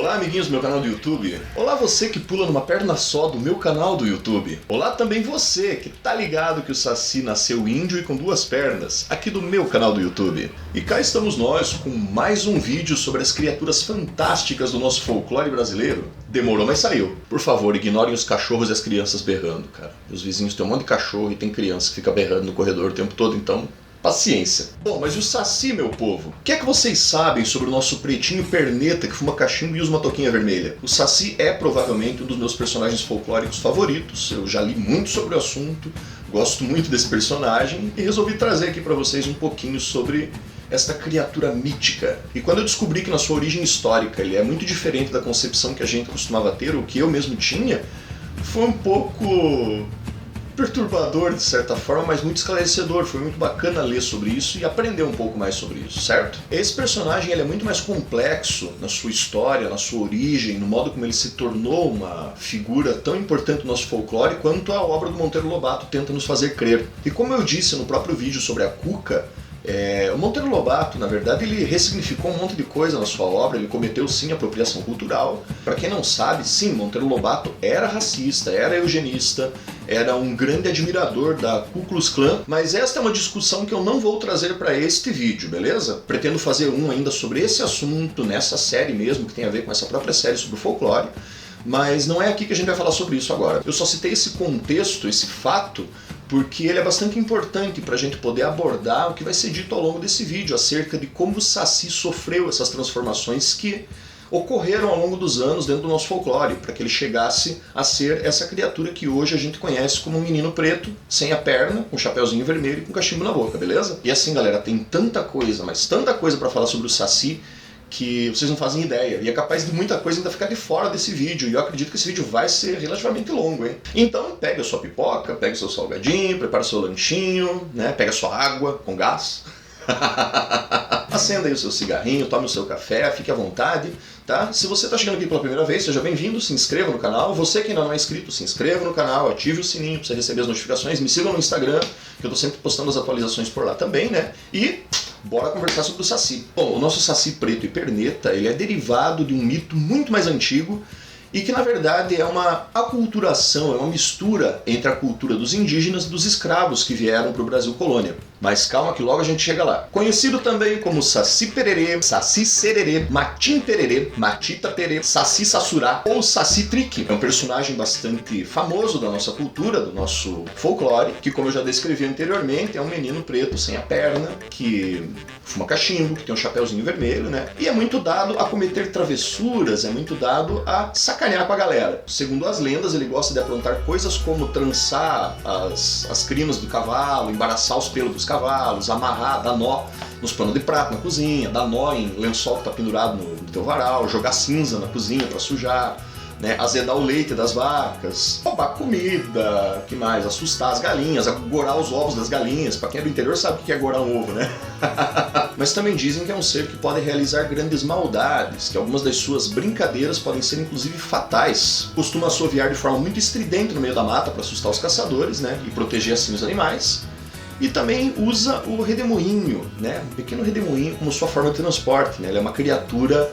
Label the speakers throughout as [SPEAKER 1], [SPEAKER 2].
[SPEAKER 1] Olá amiguinhos do meu canal do YouTube. Olá você que pula numa perna só do meu canal do YouTube. Olá também você que tá ligado que o Saci nasceu índio e com duas pernas, aqui do meu canal do YouTube. E cá estamos nós com mais um vídeo sobre as criaturas fantásticas do nosso folclore brasileiro. Demorou, mas saiu. Por favor, ignorem os cachorros e as crianças berrando, cara. Os vizinhos têm um monte de cachorro e tem criança que fica berrando no corredor o tempo todo, então... paciência. Bom, mas e o Saci, meu povo? O que é que vocês sabem sobre o nosso pretinho perneta que fuma cachimbo e usa uma touquinha vermelha? O Saci é provavelmente um dos meus personagens folclóricos favoritos. Eu já li muito sobre o assunto, gosto muito desse personagem e resolvi trazer aqui pra vocês um pouquinho sobre esta criatura mítica. E quando eu descobri que na sua origem histórica ele é muito diferente da concepção que a gente costumava ter, ou que eu mesmo tinha, foi um pouco... perturbador de certa forma, mas muito esclarecedor. Foi muito bacana ler sobre isso e aprender um pouco mais sobre isso, certo? Esse personagem ele é muito mais complexo na sua história, na sua origem, no modo como ele se tornou uma figura tão importante no nosso folclore quanto a obra do Monteiro Lobato tenta nos fazer crer. E como eu disse no próprio vídeo sobre a Cuca, o Monteiro Lobato, na verdade, ele ressignificou um monte de coisa na sua obra, ele cometeu sim apropriação cultural. Para quem não sabe, sim, Monteiro Lobato era racista, era eugenista, era um grande admirador da Ku Klux Klan, mas esta é uma discussão que eu não vou trazer para este vídeo, beleza? Pretendo fazer um ainda sobre esse assunto, nessa série mesmo, que tem a ver com essa própria série sobre o folclore, mas não é aqui que a gente vai falar sobre isso agora. Eu só citei esse contexto, esse fato, porque ele é bastante importante para a gente poder abordar o que vai ser dito ao longo desse vídeo acerca de como o Saci sofreu essas transformações que ocorreram ao longo dos anos dentro do nosso folclore, para que ele chegasse a ser essa criatura que hoje a gente conhece como um menino preto, sem a perna, com um chapeuzinho vermelho e com um cachimbo na boca, beleza? E assim, galera, tem tanta coisa, mas tanta coisa para falar sobre o Saci, que vocês não fazem ideia, e é capaz de muita coisa ainda ficar de fora desse vídeo, e eu acredito que esse vídeo vai ser relativamente longo, hein? Então, pega a sua pipoca, pega o seu salgadinho, prepara o seu lanchinho, né? Pega a sua água com gás, acenda aí o seu cigarrinho, tome o seu café, fique à vontade, tá? Se você está chegando aqui pela primeira vez, seja bem-vindo, se inscreva no canal. Você que ainda não é inscrito, se inscreva no canal, ative o sininho para você receber as notificações, me sigam no Instagram, que eu estou sempre postando as atualizações por lá também, né? E bora conversar sobre o Saci. Bom, o nosso Saci preto e perneta, ele é derivado de um mito muito mais antigo e que na verdade é uma aculturação, é uma mistura entre a cultura dos indígenas e dos escravos que vieram para o Brasil colônia. Mas calma que logo a gente chega lá. Conhecido também como Saci Pererê, Saci Sererê, Matim Pererê, Matita Perê, Saci Sassurá ou Saci Trique. É um personagem bastante famoso da nossa cultura, do nosso folclore, que como eu já descrevi anteriormente, é um menino preto sem a perna, que fuma cachimbo, que tem um chapeuzinho vermelho, né? E é muito dado a cometer travessuras, é muito dado a sacanear com a galera. Segundo as lendas, ele gosta de aprontar coisas como trançar as crinas do cavalo, embaraçar os pelos dos cavalos, amarrar, dar nó nos panos de prato na cozinha, dar nó em lençol que tá pendurado no teu varal, jogar cinza na cozinha para sujar, né, azedar o leite das vacas, roubar comida, que mais? Assustar as galinhas, agorar os ovos das galinhas. Para quem é do interior sabe o que é agorar um ovo, né? Mas também dizem que é um ser que pode realizar grandes maldades, que algumas das suas brincadeiras podem ser inclusive fatais. Costuma assoviar de forma muito estridente no meio da mata para assustar os caçadores, né, e proteger assim os animais. E também usa o redemoinho, né, um pequeno redemoinho como sua forma de transporte, né? Ele é uma criatura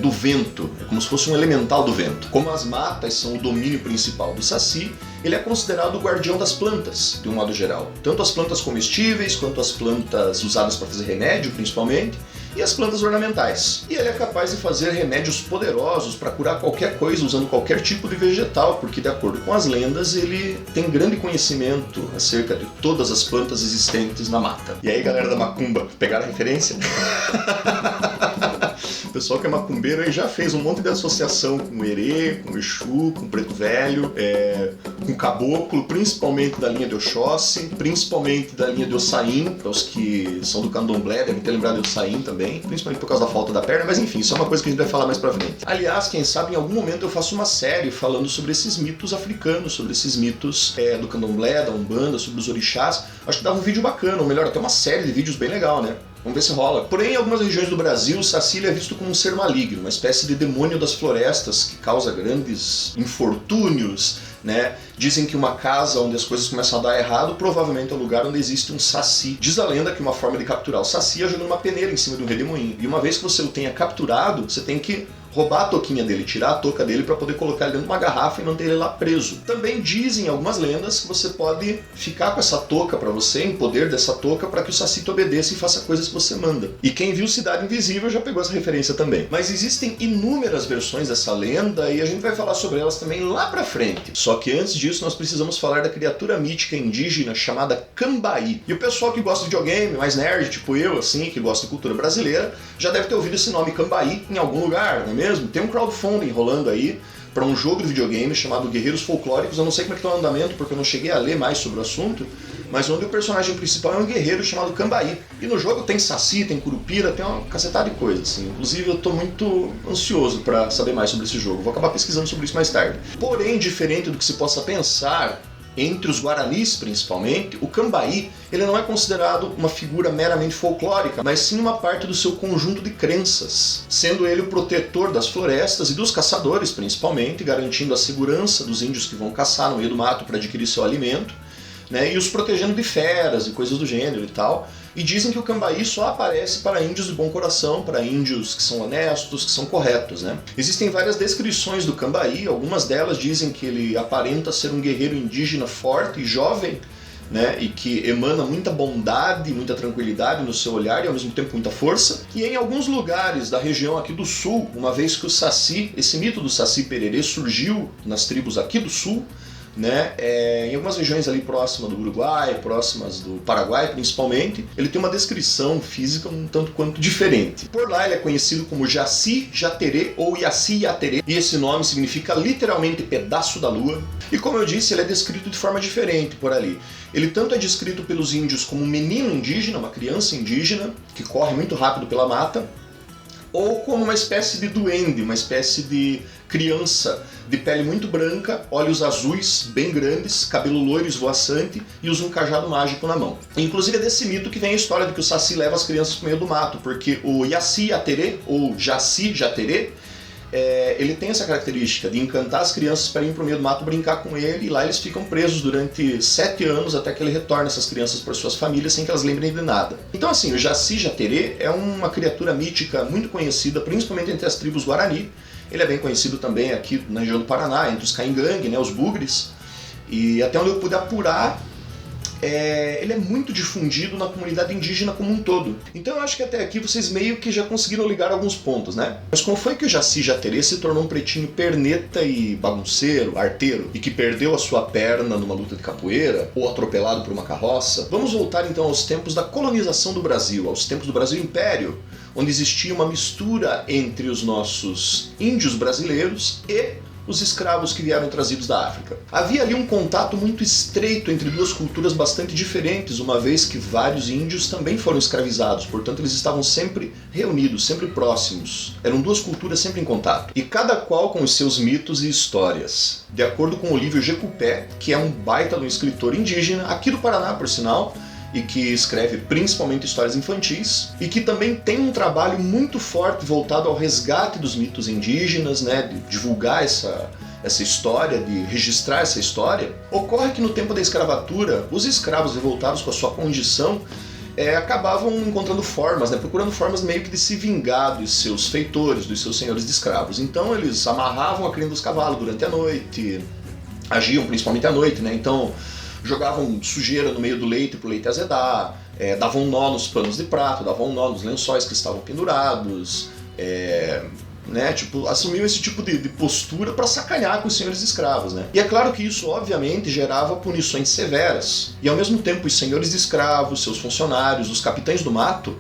[SPEAKER 1] do vento, é como se fosse um elemental do vento. Como as matas são o domínio principal do Saci, ele é considerado o guardião das plantas, de um modo geral. Tanto as plantas comestíveis, quanto as plantas usadas para fazer remédio, principalmente, e as plantas ornamentais. E ele é capaz de fazer remédios poderosos para curar qualquer coisa usando qualquer tipo de vegetal, porque de acordo com as lendas ele tem grande conhecimento acerca de todas as plantas existentes na mata. E aí, galera da macumba, pegaram a referência? O pessoal que é macumbeiro aí já fez um monte de associação com o Herê, com o Exu, com o Preto Velho, com o Caboclo, principalmente da linha de Oxóssi, principalmente da linha de Ossain, para os que são do candomblé devem ter lembrado de Ossain também, principalmente por causa da falta da perna, mas enfim, isso é uma coisa que a gente vai falar mais pra frente. Aliás, quem sabe em algum momento eu faço uma série falando sobre esses mitos africanos, sobre esses mitos do candomblé, da umbanda, sobre os orixás. Acho que dava um vídeo bacana, ou melhor, até uma série de vídeos bem legal, né? Vamos ver se rola. Porém, em algumas regiões do Brasil, o Saci é visto como um ser maligno, uma espécie de demônio das florestas que causa grandes infortúnios, né? Dizem que uma casa onde as coisas começam a dar errado provavelmente é o lugar onde existe um Saci. Diz a lenda que uma forma de capturar o Saci é jogando uma peneira em cima de um redemoinho. E uma vez que você o tenha capturado, você tem que roubar a touquinha dele, tirar a touca dele para poder colocar ele dentro de uma garrafa e manter ele lá preso. Também dizem algumas lendas que você pode ficar com essa touca para você, em poder dessa touca, para que o Saci te obedeça e faça coisas que você manda. E quem viu Cidade Invisível já pegou essa referência também. Mas existem inúmeras versões dessa lenda e a gente vai falar sobre elas também lá pra frente. Só que antes disso nós precisamos falar da criatura mítica indígena chamada Cambaí. E o pessoal que gosta de videogame, mais nerd, tipo eu, assim, que gosta de cultura brasileira, já deve ter ouvido esse nome Cambaí em algum lugar, não é mesmo? Tem um crowdfunding rolando aí para um jogo de videogame chamado Guerreiros Folclóricos. Eu não sei como é que está o andamento, porque eu não cheguei a ler mais sobre o assunto, mas onde o personagem principal é um guerreiro chamado Cambaí. E no jogo tem Saci, tem Curupira, tem uma cacetada de coisa, assim. Inclusive eu estou muito ansioso para saber mais sobre esse jogo. Vou acabar pesquisando sobre isso mais tarde. Porém, diferente do que se possa pensar, entre os guaranis principalmente, o Cambaí ele não é considerado uma figura meramente folclórica, mas sim uma parte do seu conjunto de crenças, sendo ele o protetor das florestas e dos caçadores principalmente, garantindo a segurança dos índios que vão caçar no meio do mato para adquirir seu alimento, né, e os protegendo de feras e coisas do gênero e tal. E dizem que o Cambaí só aparece para índios de bom coração, para índios que são honestos, que são corretos, né? Existem várias descrições do Cambaí, algumas delas dizem que ele aparenta ser um guerreiro indígena forte e jovem, né, e que emana muita bondade, muita tranquilidade no seu olhar e ao mesmo tempo muita força. E em alguns lugares da região aqui do sul, uma vez que o Saci, esse mito do Saci Pererê surgiu nas tribos aqui do sul, né, em algumas regiões ali próximas do Uruguai, próximas do Paraguai principalmente, ele tem uma descrição física um tanto quanto diferente. Por lá ele é conhecido como Jaci Jaterê ou Yaci Yaterê, e esse nome significa literalmente pedaço da lua. E como eu disse, ele é descrito de forma diferente por ali. Ele tanto é descrito pelos índios como um menino indígena, uma criança indígena, que corre muito rápido pela mata, ou como uma espécie de duende, uma espécie de criança de pele muito branca, olhos azuis, bem grandes, cabelo loiro esvoaçante e usa um cajado mágico na mão. Inclusive é desse mito que vem a história de que o Saci leva as crianças para o meio do mato, porque o Yaci Yaterê, ou Jaci Jaterê, ele tem essa característica de encantar as crianças para ir para o meio do mato brincar com ele, e lá eles ficam presos durante 7 anos até que ele retorne essas crianças para suas famílias sem que elas lembrem de nada. Então assim, o Jaci Jaterê é uma criatura mítica muito conhecida, principalmente entre as tribos Guarani. Ele é bem conhecido também aqui na região do Paraná, entre os Caingangue, né, os Bugres, e até onde eu pude apurar, ele é muito difundido na comunidade indígena como um todo. Então eu acho que até aqui vocês meio que já conseguiram ligar alguns pontos, né? Mas como foi que o Jaci Jaterê se tornou um pretinho perneta e bagunceiro, arteiro, e que perdeu a sua perna numa luta de capoeira, ou atropelado por uma carroça? Vamos voltar então aos tempos da colonização do Brasil, aos tempos do Brasil Império, onde existia uma mistura entre os nossos índios brasileiros e os escravos que vieram trazidos da África. Havia ali um contato muito estreito entre duas culturas bastante diferentes, uma vez que vários índios também foram escravizados, portanto eles estavam sempre reunidos, sempre próximos. Eram duas culturas sempre em contato, e cada qual com os seus mitos e histórias. De acordo com Olívio Jecupé, que é um baita de um escritor indígena, aqui do Paraná por sinal, e que escreve principalmente histórias infantis, e que também tem um trabalho muito forte voltado ao resgate dos mitos indígenas, né, de divulgar essa história, de registrar essa história. Ocorre que no tempo da escravatura, os escravos revoltados com a sua condição acabavam encontrando formas, né, procurando formas meio que de se vingar dos seus feitores, dos seus senhores de escravos. Então eles amarravam a crina dos cavalos durante a noite, agiam principalmente à noite, né, então jogavam sujeira no meio do leite para o leite azedar, davam nó nos panos de prato, davam nó nos lençóis que estavam pendurados, né, assumiam esse tipo de postura para sacanear com os senhores escravos, né? E é claro que isso obviamente gerava punições severas, e ao mesmo tempo os senhores de escravos, seus funcionários, os capitães do mato,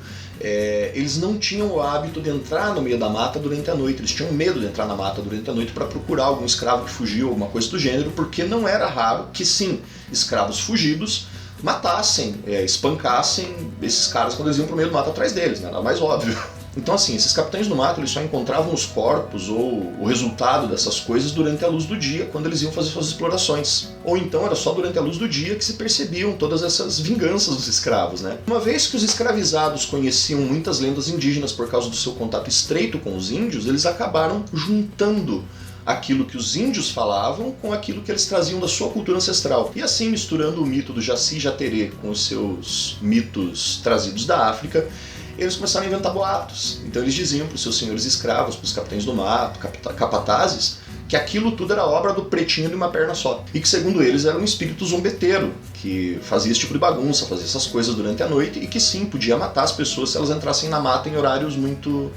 [SPEAKER 1] eles não tinham o hábito de entrar no meio da mata durante a noite, eles tinham medo de entrar na mata durante a noite para procurar algum escravo que fugiu, alguma coisa do gênero, porque não era raro que sim, escravos fugidos matassem, espancassem esses caras quando eles iam pro meio do mato atrás deles, né? Nada mais óbvio. Então assim, esses capitães do mato eles só encontravam os corpos ou o resultado dessas coisas durante a luz do dia, quando eles iam fazer suas explorações. Ou então era só durante a luz do dia que se percebiam todas essas vinganças dos escravos, né? Uma vez que os escravizados conheciam muitas lendas indígenas por causa do seu contato estreito com os índios, eles acabaram juntando aquilo que os índios falavam com aquilo que eles traziam da sua cultura ancestral. E assim, misturando o mito do Jaci Jaterê com os seus mitos trazidos da África, eles começaram a inventar boatos. Então eles diziam para os seus senhores escravos, para os capitães do mato, capatazes, que aquilo tudo era obra do pretinho de uma perna só. E que, segundo eles, era um espírito zombeteiro, que fazia esse tipo de bagunça, fazia essas coisas durante a noite, e que sim, podia matar as pessoas se elas entrassem na mata em horários muito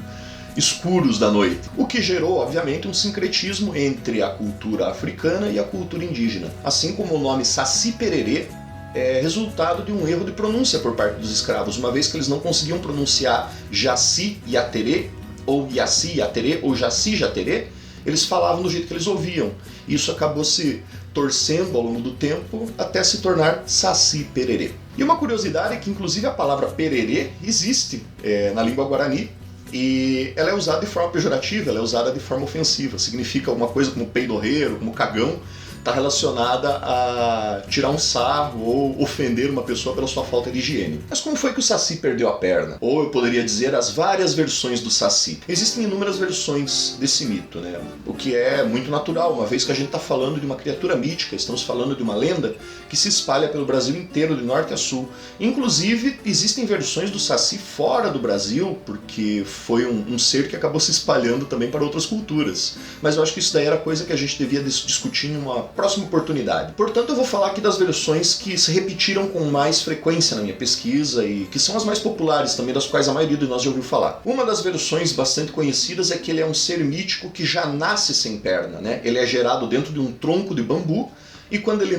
[SPEAKER 1] escuros da noite. O que gerou, obviamente, um sincretismo entre a cultura africana e a cultura indígena. Assim como o nome Saci Pererê é resultado de um erro de pronúncia por parte dos escravos, uma vez que eles não conseguiam pronunciar Jaci Yaterê, ou Yaci Yaterê, ou Jaci Jaterê, eles falavam do jeito que eles ouviam. Isso acabou se torcendo ao longo do tempo até se tornar Saci Pererê. E uma curiosidade é que, inclusive, a palavra pererê existe na língua guarani, e ela é usada de forma pejorativa, ela é usada de forma ofensiva. Significa alguma coisa como peidorreiro, como cagão, está relacionada a tirar um sarro ou ofender uma pessoa pela sua falta de higiene. Mas como foi que o Saci perdeu a perna? Ou eu poderia dizer as várias versões do Saci. Existem inúmeras versões desse mito, né? O que é muito natural, uma vez que a gente está falando de uma criatura mítica, estamos falando de uma lenda que se espalha pelo Brasil inteiro, de norte a sul. Inclusive, existem versões do Saci fora do Brasil, porque foi um ser que acabou se espalhando também para outras culturas. Mas eu acho que isso daí era coisa que a gente devia discutir em uma próxima oportunidade. Portanto, eu vou falar aqui das versões que se repetiram com mais frequência na minha pesquisa e que são as mais populares também, das quais a maioria de nós já ouviu falar. Uma das versões bastante conhecidas é que ele é um ser mítico que já nasce sem perna, né? Ele é gerado dentro de um tronco de bambu e quando ele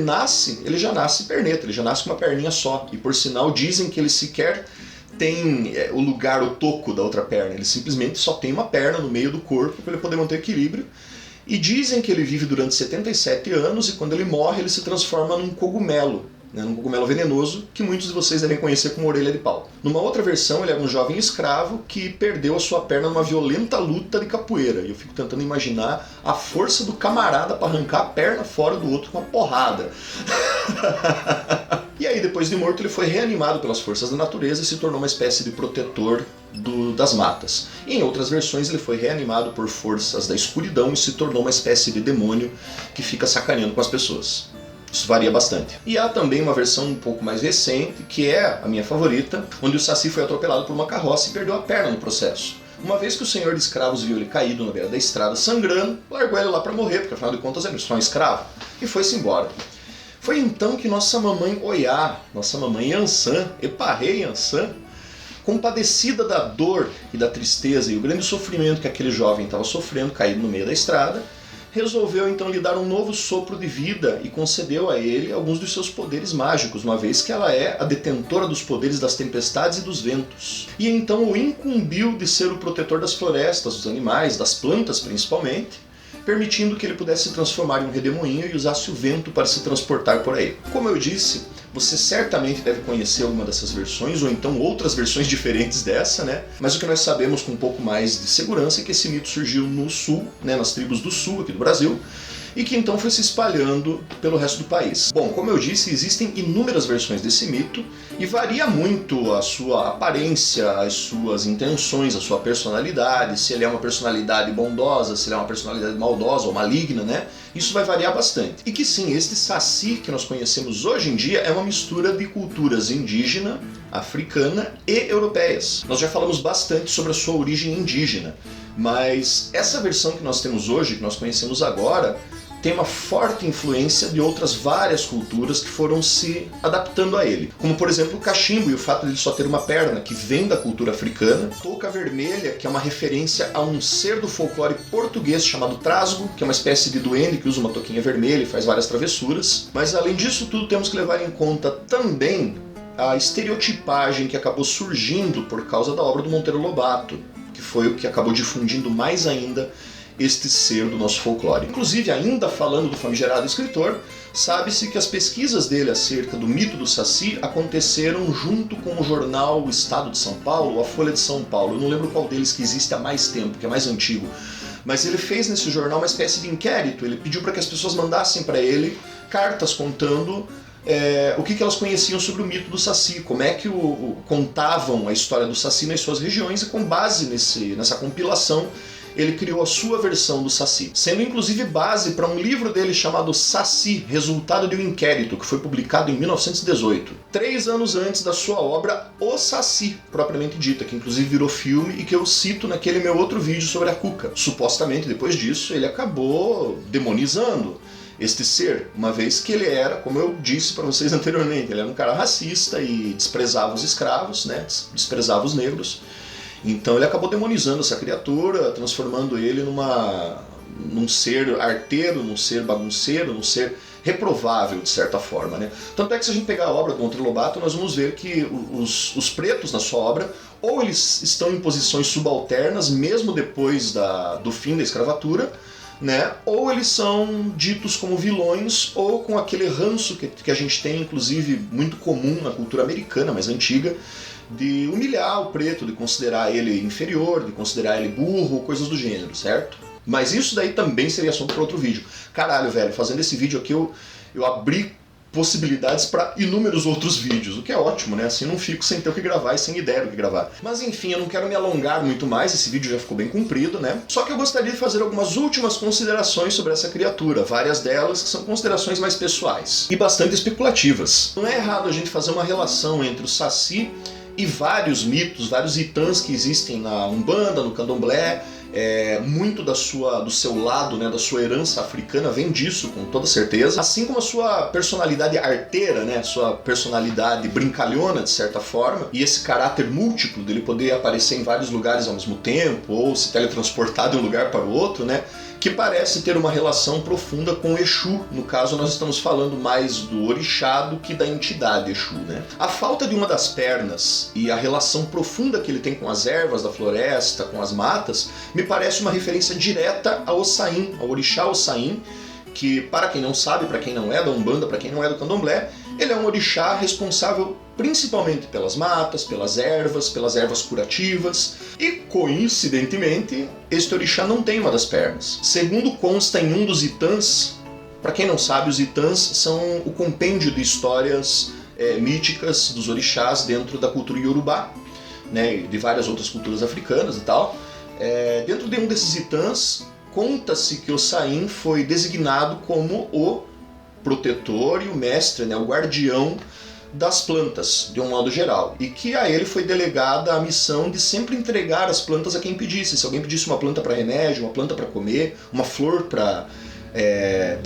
[SPEAKER 1] já nasce perneta, ele já nasce com uma perninha só. E por sinal dizem que ele sequer tem o lugar, o toco da outra perna, ele simplesmente só tem uma perna no meio do corpo para ele poder manter equilíbrio. E dizem que ele vive durante 77 anos e quando ele morre ele se transforma num cogumelo, né, num cogumelo venenoso que muitos de vocês devem conhecer como orelha de pau. Numa outra versão ele era um jovem escravo que perdeu a sua perna numa violenta luta de capoeira. E eu fico tentando imaginar a força do camarada para arrancar a perna fora do outro com uma porrada. E aí, depois de morto, ele foi reanimado pelas forças da natureza e se tornou uma espécie de protetor das matas. E em outras versões, ele foi reanimado por forças da escuridão e se tornou uma espécie de demônio que fica sacaneando com as pessoas. Isso varia bastante. E há também uma versão um pouco mais recente, que é a minha favorita, onde o Saci foi atropelado por uma carroça e perdeu a perna no processo. Uma vez que o senhor de escravos viu ele caído na beira da estrada sangrando, largou ele lá para morrer, porque afinal de contas ele é só um escravo, e foi-se embora. Foi então que nossa mamãe Oiá, nossa mamãe Iansã, Eparrê Iansã, compadecida da dor e da tristeza e o grande sofrimento que aquele jovem estava sofrendo, caído no meio da estrada, resolveu então lhe dar um novo sopro de vida e concedeu a ele alguns dos seus poderes mágicos, uma vez que ela é a detentora dos poderes das tempestades e dos ventos. E então o incumbiu de ser o protetor das florestas, dos animais, das plantas principalmente, permitindo que ele pudesse se transformar em um redemoinho e usasse o vento para se transportar por aí. Como eu disse, você certamente deve conhecer alguma dessas versões, ou então outras versões diferentes dessa, né? Mas o que nós sabemos com um pouco mais de segurança é que esse mito surgiu no sul, né, nas tribos do sul aqui do Brasil, e que então foi se espalhando pelo resto do país. Bom, como eu disse, existem inúmeras versões desse mito e varia muito a sua aparência, as suas intenções, a sua personalidade, se ele é uma personalidade bondosa, se ele é uma personalidade maldosa ou maligna, né? Isso vai variar bastante. E que sim, este Saci que nós conhecemos hoje em dia é uma mistura de culturas indígena, africana e europeias. Nós já falamos bastante sobre a sua origem indígena, mas essa versão que nós temos hoje, que nós conhecemos agora, tem uma forte influência de outras várias culturas que foram se adaptando a ele. Como, por exemplo, o cachimbo e o fato de ele só ter uma perna, que vem da cultura africana. Touca vermelha, que é uma referência a um ser do folclore português chamado trasgo, que é uma espécie de duende que usa uma touquinha vermelha e faz várias travessuras. Mas além disso tudo, temos que levar em conta também a estereotipagem que acabou surgindo por causa da obra do Monteiro Lobato, que foi o que acabou difundindo mais ainda este ser do nosso folclore. Inclusive, ainda falando do famigerado escritor, sabe-se que as pesquisas dele acerca do mito do Saci aconteceram junto com o jornal O Estado de São Paulo, ou a Folha de São Paulo. Eu não lembro qual deles que existe há mais tempo, que é mais antigo. Mas ele fez nesse jornal uma espécie de inquérito. Ele pediu para que as pessoas mandassem para ele cartas contando o que elas conheciam sobre o mito do Saci, como é que contavam a história do Saci nas suas regiões, e com base nessa compilação ele criou a sua versão do Saci, sendo inclusive base para um livro dele chamado Saci, Resultado de um Inquérito, que foi publicado em 1918, 3 anos antes da sua obra O Saci, propriamente dita, que inclusive virou filme e que eu cito naquele meu outro vídeo sobre a Cuca. Supostamente, depois disso, ele acabou demonizando este ser, uma vez que ele era, como eu disse para vocês anteriormente, ele era um cara racista e desprezava os escravos, né? Desprezava os negros. Então ele acabou demonizando essa criatura, transformando ele num ser arteiro, num ser bagunceiro, num ser reprovável, de certa forma, né? Tanto é que se a gente pegar a obra do Monteiro Lobato, nós vamos ver que os pretos na sua obra, ou eles estão em posições subalternas, mesmo depois do fim da escravatura, né? Ou eles são ditos como vilões, ou com aquele ranço que a gente tem, inclusive, muito comum na cultura americana, mais antiga, de humilhar o preto, de considerar ele inferior, de considerar ele burro, coisas do gênero, certo? Mas isso daí também seria assunto para outro vídeo. Caralho, velho, fazendo esse vídeo aqui eu abri possibilidades para inúmeros outros vídeos, o que é ótimo, né? Assim eu não fico sem ter o que gravar e sem ideia do que gravar. Mas enfim, eu não quero me alongar muito mais, esse vídeo já ficou bem comprido, né? Só que eu gostaria de fazer algumas últimas considerações sobre essa criatura, várias delas que são considerações mais pessoais e bastante especulativas. Não é errado a gente fazer uma relação entre o Saci e vários mitos, vários itãs que existem na Umbanda, no Candomblé. Muito do seu lado, né, da sua herança africana vem disso, com toda certeza. Assim como a sua personalidade arteira, né, sua personalidade brincalhona, de certa forma, e esse caráter múltiplo dele poder aparecer em vários lugares ao mesmo tempo, ou se teletransportar de um lugar para o outro, né, que parece ter uma relação profunda com o Exu. No caso, nós estamos falando mais do orixá do que da entidade Exu, né? A falta de uma das pernas e a relação profunda que ele tem com as ervas da floresta, com as matas, me parece uma referência direta ao Ossain, ao orixá Ossain, que, para quem não sabe, para quem não é da Umbanda, para quem não é do Candomblé, ele é um orixá responsável principalmente pelas matas, pelas ervas curativas, e coincidentemente, este orixá não tem uma das pernas. Segundo consta em um dos itãs, para quem não sabe, os itãs são o compêndio de histórias míticas dos orixás dentro da cultura iorubá, né, e de várias outras culturas africanas e tal. Dentro de um desses itãs, conta-se que Ossain foi designado como o protetor e o mestre, né, o guardião das plantas, de um modo geral, e que a ele foi delegada a missão de sempre entregar as plantas a quem pedisse. Se alguém pedisse uma planta para remédio, uma planta para comer, uma flor para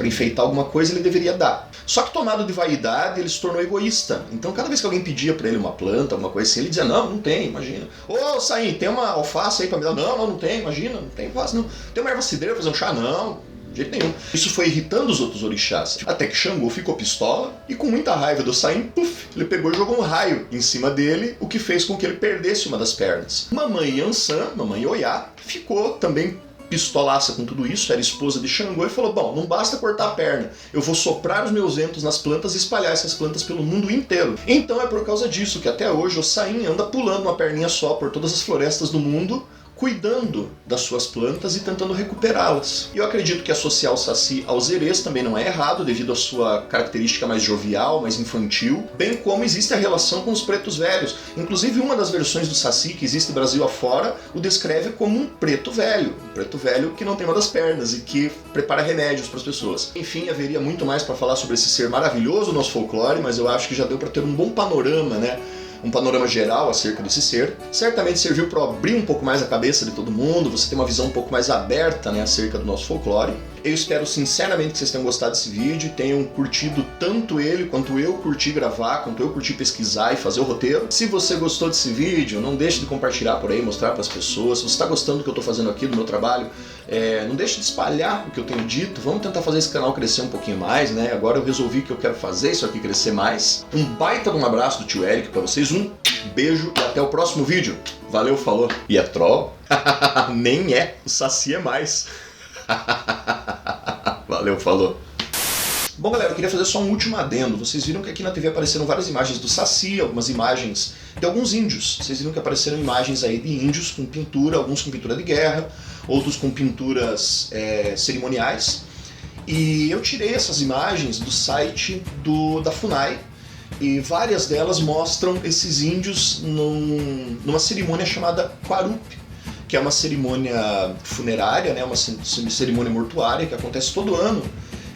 [SPEAKER 1] enfeitar alguma coisa, ele deveria dar. Só que, tomado de vaidade, ele se tornou egoísta. Então cada vez que alguém pedia para ele uma planta, alguma coisa assim, ele dizia: não tem, imagina. Ô, Saim, tem uma alface aí para me dar? Não tem, imagina, não tem alface não. Tem uma erva cidreira pra fazer um chá? Não. De jeito nenhum. Isso foi irritando os outros orixás, até que Xangô ficou pistola e, com muita raiva do Saim, puf, ele pegou e jogou um raio em cima dele, o que fez com que ele perdesse uma das pernas. Mamãe Yansan, mamãe Oiá, ficou também pistolaça com tudo isso, era esposa de Xangô, e falou: bom, não basta cortar a perna, eu vou soprar os meus ventos nas plantas e espalhar essas plantas pelo mundo inteiro. Então é por causa disso que até hoje o Saim anda pulando uma perninha só por todas as florestas do mundo, cuidando das suas plantas e tentando recuperá-las. E eu acredito que associar o Saci aos erês também não é errado, devido à sua característica mais jovial, mais infantil, bem como existe a relação com os pretos velhos. Inclusive, uma das versões do Saci que existe Brasil afora o descreve como um preto velho que não tem uma das pernas e que prepara remédios para as pessoas. Enfim, haveria muito mais para falar sobre esse ser maravilhoso do nosso folclore, mas eu acho que já deu para ter um bom panorama, né? Um panorama geral acerca desse ser. Certamente serviu para abrir um pouco mais a cabeça de todo mundo, você ter uma visão um pouco mais aberta, né, acerca do nosso folclore. Eu espero sinceramente que vocês tenham gostado desse vídeo e tenham curtido tanto ele, quanto eu curti gravar, quanto eu curti pesquisar e fazer o roteiro. Se você gostou desse vídeo, não deixe de compartilhar por aí, mostrar para as pessoas. Se você está gostando do que eu estou fazendo aqui, do meu trabalho, não deixe de espalhar o que eu tenho dito. Vamos tentar fazer esse canal crescer um pouquinho mais, né? Agora eu resolvi que eu quero fazer isso aqui crescer mais. Um baita de um abraço do tio Eric para vocês, um beijo e até o próximo vídeo. Valeu, falou. E é troll? Nem é, o Saci é mais. Valeu, falou. Bom, galera, eu queria fazer só um último adendo. Vocês viram que aqui na TV apareceram várias imagens do Saci, algumas imagens de alguns índios. Vocês viram que apareceram imagens aí de índios com pintura, alguns com pintura de guerra, outros com pinturas cerimoniais. E eu tirei essas imagens do site da FUNAI, e várias delas mostram esses índios numa cerimônia chamada Quarup, que é uma cerimônia funerária, né, uma cerimônia mortuária que acontece todo ano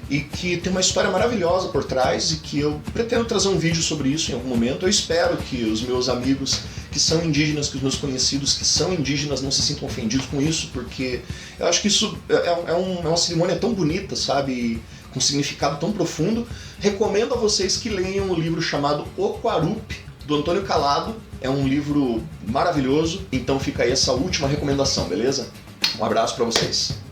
[SPEAKER 1] e que tem uma história maravilhosa por trás e que eu pretendo trazer um vídeo sobre isso em algum momento. Eu espero que os meus amigos que são indígenas, que os meus conhecidos que são indígenas não se sintam ofendidos com isso, porque eu acho que isso é uma cerimônia tão bonita, sabe, com significado tão profundo. Recomendo a vocês que leiam o livro chamado O Quarupi, do Antônio Calado. É um livro maravilhoso, então fica aí essa última recomendação, beleza? Um abraço para vocês.